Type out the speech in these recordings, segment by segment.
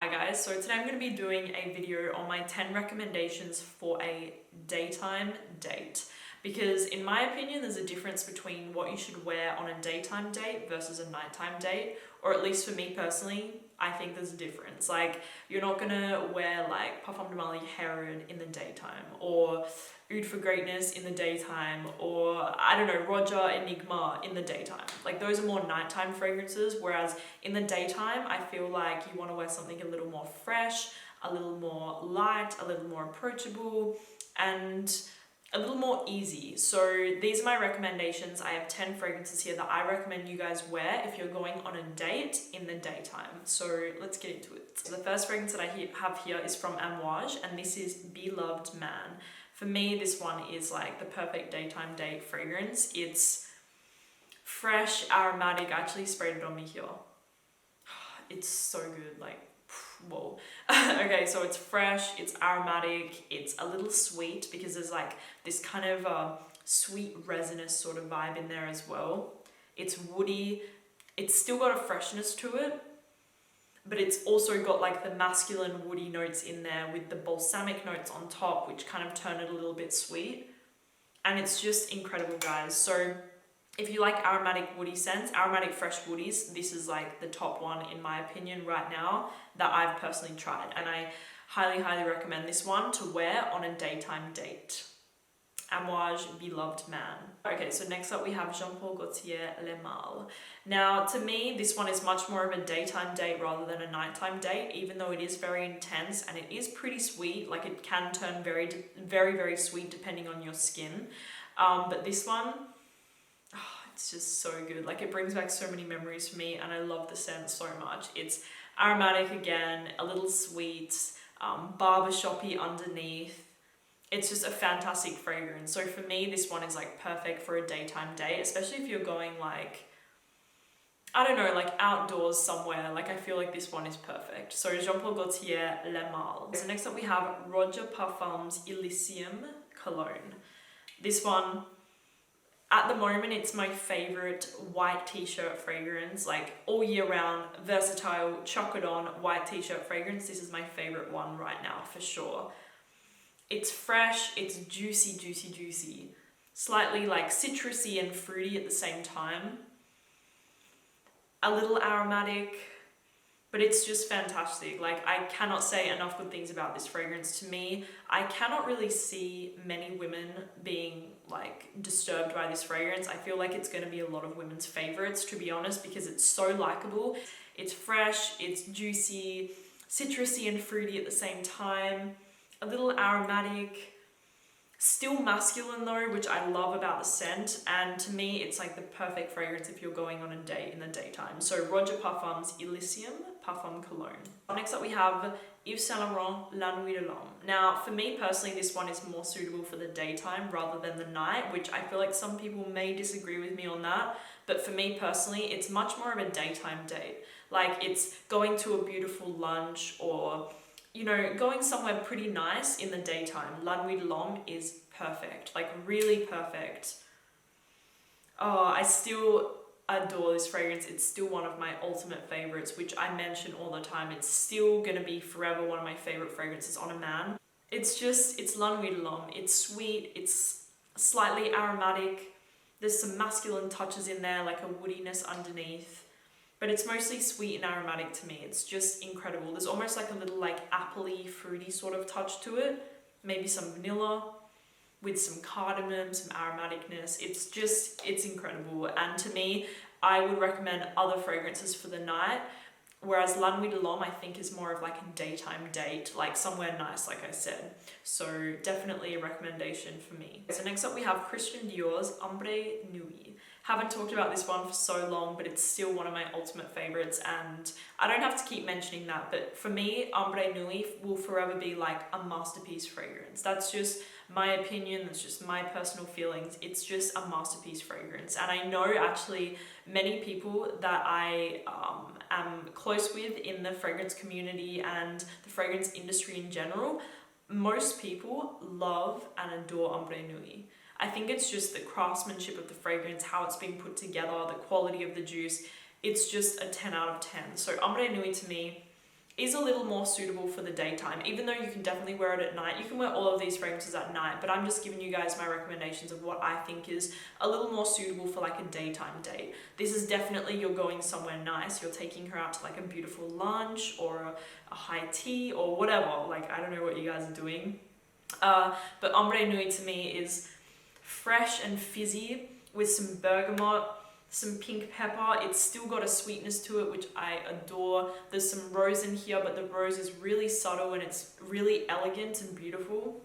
Hi guys, so today I'm going to be doing a video on my 10 recommendations for a daytime date. Because in my opinion, there's a difference between what you should wear on a daytime date versus a nighttime date. Or at least for me personally, I think there's a difference. Like, you're not going to wear like Parfum de Marly Herod in the daytime, or Oud for Greatness in the daytime, or I don't know, Roger Enigma in the daytime. Like, those are more nighttime fragrances, whereas in the daytime, I feel like you want to wear something a little more fresh, a little more light, a little more approachable, and a little more easy. So these are my recommendations. I have 10 fragrances here that I recommend you guys wear if you're going on a date in the daytime. So let's get into it. So the first fragrance that I have here is from Amouage, and this is Beloved Man. For me, this one is like the perfect daytime date fragrance. It's fresh, aromatic. I actually sprayed it on me here. It's so good, like, whoa. Okay, so it's fresh, it's aromatic, it's a little sweet because there's like this kind of sweet resinous sort of vibe in there as well. It's woody, it's still got a freshness to it, but it's also got like the masculine woody notes in there with the balsamic notes on top, which kind of turn it a little bit sweet. And it's just incredible, guys. So if you like aromatic woody scents, aromatic fresh woodies, this is like the top one in my opinion right now that I've personally tried. And I highly, highly recommend this one to wear on a daytime date. Amouage Beloved Man. Okay, so next up we have Jean Paul Gaultier Le Male. Now, to me, this one is much more of a daytime date rather than a nighttime date, even though it is very intense and it is pretty sweet. Like, it can turn very, very, very sweet depending on your skin. But this one, it's just so good. Like, it brings back so many memories for me, and I love the scent so much. It's aromatic again, a little sweet, barbershoppy underneath. It's just a fantastic fragrance. So for me, this one is like perfect for a daytime date, especially if you're going like, I don't know, like outdoors somewhere. Like, I feel like this one is perfect. So Jean Paul Gaultier Le Male. So next up we have Roger Parfums Elysium Cologne. This one, at the moment, it's my favorite white t-shirt fragrance, like all year round, versatile, chuck it on, white t-shirt fragrance. This is my favorite one right now, for sure. It's fresh, it's juicy, juicy, juicy. Slightly like citrusy and fruity at the same time. A little aromatic, but it's just fantastic. Like, I cannot say enough good things about this fragrance. To me, I cannot really see many women being like disturbed by this fragrance. I feel like it's going to be a lot of women's favorites, to be honest, because it's so likable. It's fresh, it's juicy, citrusy and fruity at the same time, a little aromatic, still masculine though, which I love about the scent. And to me, it's like the perfect fragrance if you're going on a date in the daytime. So Roger Parfums Elysium Parfum Cologne. Next up we have Yves Saint Laurent La Nuit de l'Homme. Now, for me personally, this one is more suitable for the daytime rather than the night, which I feel like some people may disagree with me on that. But for me personally, it's much more of a daytime date. Like, it's going to a beautiful lunch, or, you know, going somewhere pretty nice in the daytime. La Nuit de l'Homme is perfect, like really perfect. Oh, I still adore this fragrance. It's still one of my ultimate favorites, which I mention all the time. It's still gonna be forever one of my favorite fragrances on a man. It's La Nuit de l'Homme. It's sweet, it's slightly aromatic. There's some masculine touches in there, like a woodiness underneath. But it's mostly sweet and aromatic to me. It's just incredible. There's almost like a little like appley, fruity sort of touch to it. Maybe some vanilla with some cardamom, some aromaticness. It's incredible. And to me, I would recommend other fragrances for the night. Whereas La Nuit de l'Homme, I think, is more of like a daytime date, like somewhere nice, like I said. So definitely a recommendation for me. So next up we have Christian Dior's Ombre Nuit. Haven't talked about this one for so long, but it's still one of my ultimate favorites, and I don't have to keep mentioning that, but for me, Ombre Nuit will forever be like a masterpiece fragrance. That's just my opinion, that's just my personal feelings. It's just a masterpiece fragrance. And I know actually many people that I am close with in the fragrance community and the fragrance industry in general, most people love and adore Ombre Nuit. I think it's just the craftsmanship of the fragrance, how it's being put together, the quality of the juice. It's just a 10 out of 10. So Ombre Nuit to me is a little more suitable for the daytime, even though you can definitely wear it at night. You can wear all of these fragrances at night, but I'm just giving you guys my recommendations of what I think is a little more suitable for like a daytime date. This is definitely, you're going somewhere nice, you're taking her out to like a beautiful lunch or a high tea or whatever, like I don't know what you guys are doing. But Ombre Nuit to me is fresh and fizzy with some bergamot, some pink pepper. It's still got a sweetness to it, which I adore. There's some rose in here, but the rose is really subtle and it's really elegant and beautiful.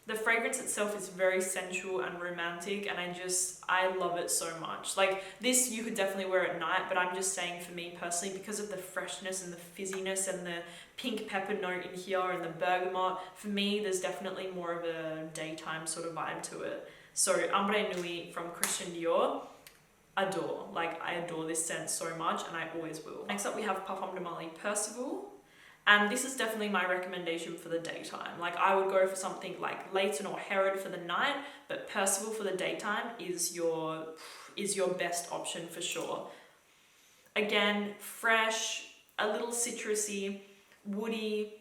The fragrance itself is very sensual and romantic, and I love it so much. Like this, you could definitely wear at night, but I'm just saying for me personally, because of the freshness and the fizziness and the pink pepper note in here and the bergamot, for me, there's definitely more of a daytime sort of vibe to it. So Ombre Nuit from Christian Dior, adore. Like I adore this scent so much, and I always will. Next up we have Parfums de Marly Percival. And this is definitely my recommendation for the daytime. Like I would go for something like Leighton or Herod for the night, but Percival for the daytime is your best option for sure. Again, fresh, a little citrusy, woody,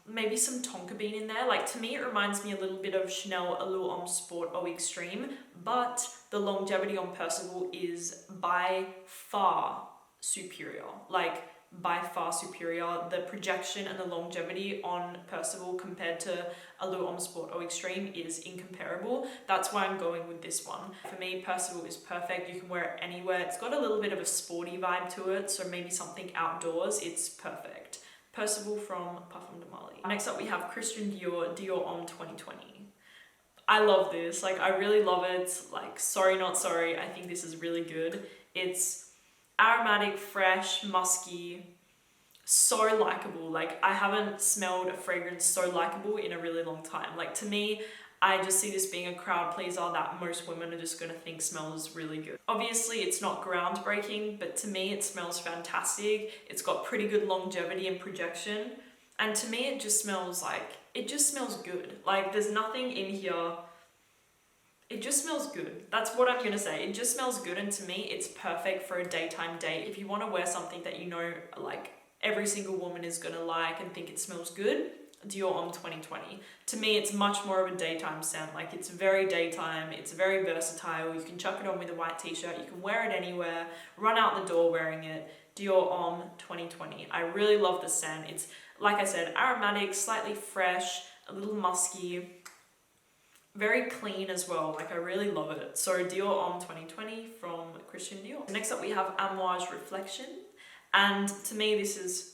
maybe some tonka bean in there. Like to me, it reminds me a little bit of Chanel Allure Homme Sport Eau Extreme, but the longevity on Percival is by far superior. Like by far superior. The projection and the longevity on Percival compared to Allure Homme Sport Eau Extreme is incomparable. That's why I'm going with this one. For me, Percival is perfect. You can wear it anywhere. It's got a little bit of a sporty vibe to it, so maybe something outdoors, it's perfect. Percival from Parfums de Marly. Next up we have Christian Dior, Dior Homme 2020. I love this. Like I really love it. Like sorry not sorry. I think this is really good. It's aromatic, fresh, musky, so likable. Like I haven't smelled a fragrance so likable in a really long time. Like to me, I just see this being a crowd pleaser that most women are just gonna think smells really good. Obviously it's not groundbreaking, but to me it smells fantastic. It's got pretty good longevity and projection. And to me it just smells good. Like there's nothing in here. It just smells good. That's what I'm gonna say. It just smells good, and to me, it's perfect for a daytime date. If you wanna wear something that you know, like, every single woman is gonna like and think it smells good, Dior Homme 2020. To me, it's much more of a daytime scent. Like, it's very daytime, it's very versatile. You can chuck it on with a white t-shirt, you can wear it anywhere, run out the door wearing it. Dior Homme 2020. I really love the scent. It's, like I said, aromatic, slightly fresh, a little musky, very clean as well. Like I really love it. So Dior Homme 2020 from Christian Dior. Next up we have Amouage Reflection, and to me this is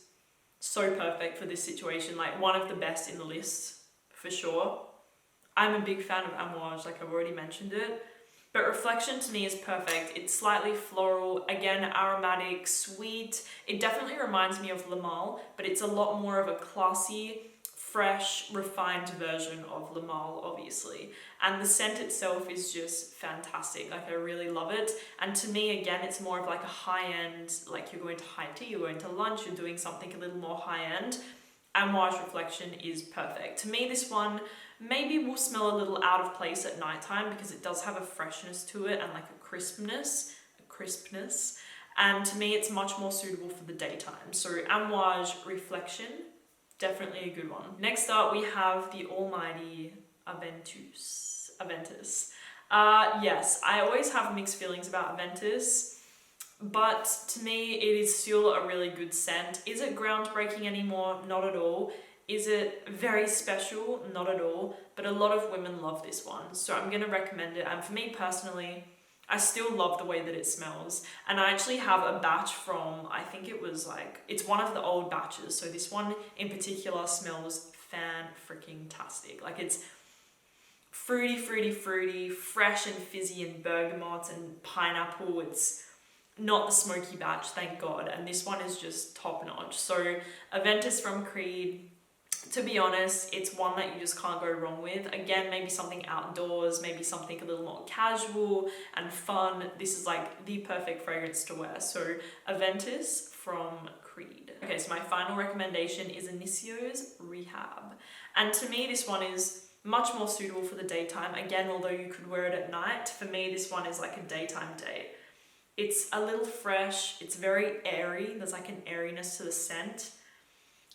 so perfect for this situation. Like one of the best in the list for sure. I'm a big fan of Amouage, like I've already mentioned it, but Reflection to me is perfect. It's slightly floral, again aromatic, sweet. It definitely reminds me of Le Male, but it's a lot more of a classy, fresh, refined version of Le Male, obviously. And the scent itself is just fantastic. Like I really love it. And to me, again, it's more of like a high-end, like you're going to high tea, you're going to lunch, you're doing something a little more high-end. Amouage Reflection is perfect. To me, this one maybe will smell a little out of place at nighttime because it does have a freshness to it and like a crispness. And to me, it's much more suitable for the daytime. So Amouage Reflection, definitely a good one. Next up, we have the almighty Aventus. Yes, I always have mixed feelings about Aventus, but to me, it is still a really good scent. Is it groundbreaking anymore? Not at all. Is it very special? Not at all. But a lot of women love this one, so I'm gonna recommend it. And for me personally, I still love the way that it smells. And I actually have a batch from, I think it was like, it's one of the old batches. So this one in particular smells fan-freaking-tastic. Like it's fruity, fresh and fizzy and bergamot and pineapple. It's not the smoky batch, thank God. And this one is just top notch. So Aventus from Creed, to be honest, it's one that you just can't go wrong with. Again, maybe something outdoors, maybe something a little more casual and fun. This is like the perfect fragrance to wear. So Aventus from Creed. Okay, so my final recommendation is Initio's Rehab. And to me, this one is much more suitable for the daytime. Again, although you could wear it at night, for me, this one is like a daytime date. It's a little fresh, it's very airy, there's like an airiness to the scent.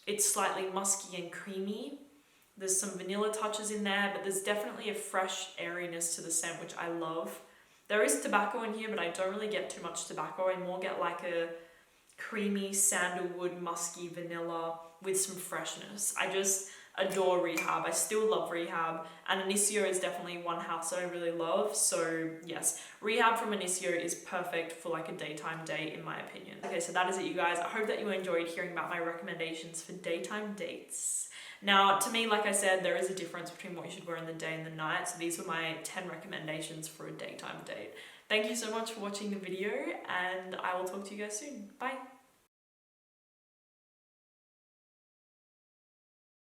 It's slightly musky and creamy. There's some vanilla touches in there, but there's definitely a fresh airiness to the scent, which I love. There is tobacco in here, but I don't really get too much tobacco. I more get like a creamy sandalwood, musky vanilla with some freshness. I just adore Rehab. I still love Rehab, and Initio is definitely one house that I really love. So yes, Rehab from Initio is perfect for like a daytime date in my opinion. Okay, so that is it, you guys. I hope that you enjoyed hearing about my recommendations for daytime dates. Now, to me, like I said, there is a difference between what you should wear in the day and the night. So these were my 10 recommendations for a daytime date. Thank you so much for watching the video, and I will talk to you guys soon. Bye.